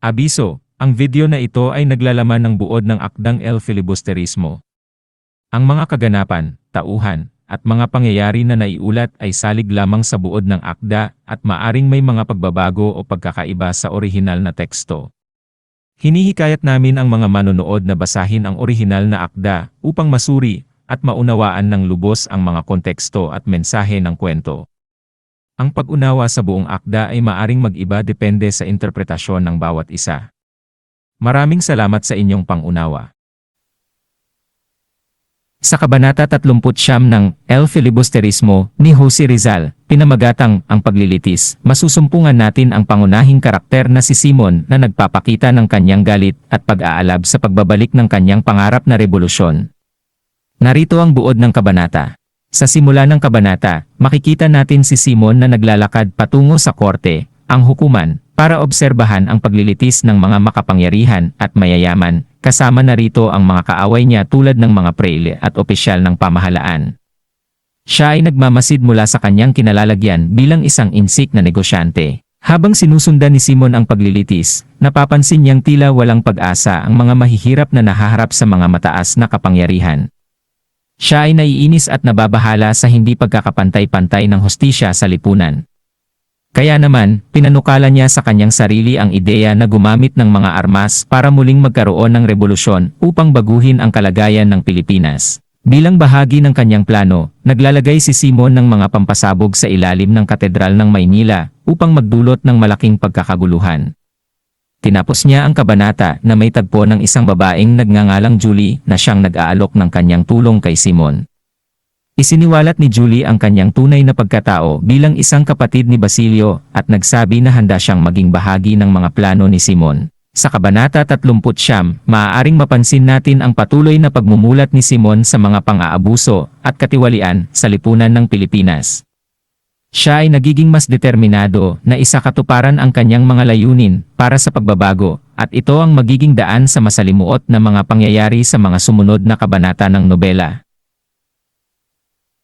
Abiso, ang video na ito ay naglalaman ng buod ng akdang El Filibusterismo. Ang mga kaganapan, tauhan, at mga pangyayari na naiulat ay salig lamang sa buod ng akda at maaring may mga pagbabago o pagkakaiba sa orihinal na teksto. Hinihikayat namin ang mga manonood na basahin ang orihinal na akda upang masuri at maunawaan ng lubos ang mga konteksto at mensahe ng kwento. Ang pag-unawa sa buong akda ay maaring mag-iba depende sa interpretasyon ng bawat isa. Maraming salamat sa inyong pangunawa. Sa Kabanata 39 ng El Filibusterismo ni Jose Rizal, pinamagatang ang paglilitis, masusumpungan natin ang pangunahing karakter na si Simon na nagpapakita ng kanyang galit at pag-aalab sa pagbabalik ng kanyang pangarap na revolusyon. Narito ang buod ng kabanata. Sa simula ng kabanata, makikita natin si Simon na naglalakad patungo sa korte, ang hukuman, para obserbahan ang paglilitis ng mga makapangyarihan at mayayaman, kasama na rito ang mga kaaway niya tulad ng mga prele at opisyal ng pamahalaan. Siya ay nagmamasid mula sa kanyang kinalalagyan bilang isang insik na negosyante. Habang sinusundan ni Simon ang paglilitis, napapansin niyang tila walang pag-asa ang mga mahihirap na nahaharap sa mga mataas na kapangyarihan. Siya ay naiinis at nababahala sa hindi pagkakapantay-pantay ng hustisya sa lipunan. Kaya naman, pinanukala niya sa kanyang sarili ang ideya na gumamit ng mga armas para muling magkaroon ng revolusyon upang baguhin ang kalagayan ng Pilipinas. Bilang bahagi ng kanyang plano, naglalagay si Simon ng mga pampasabog sa ilalim ng Katedral ng Maynila upang magdulot ng malaking pagkakaguluhan. Tinapos niya ang kabanata na may tagpo ng isang babaeng nagngangalang Julie na siyang nag-aalok ng kanyang tulong kay Simon. Isiniwalat ni Julie ang kanyang tunay na pagkatao bilang isang kapatid ni Basilio at nagsabi na handa siyang maging bahagi ng mga plano ni Simon. Sa Kabanata 39, maaaring mapansin natin ang patuloy na pagmumulat ni Simon sa mga pang-aabuso at katiwalian sa lipunan ng Pilipinas. Siya ay nagiging mas determinado na isakatuparan ang kanyang mga layunin para sa pagbabago, at ito ang magiging daan sa masalimuot na mga pangyayari sa mga sumunod na kabanata ng nobela.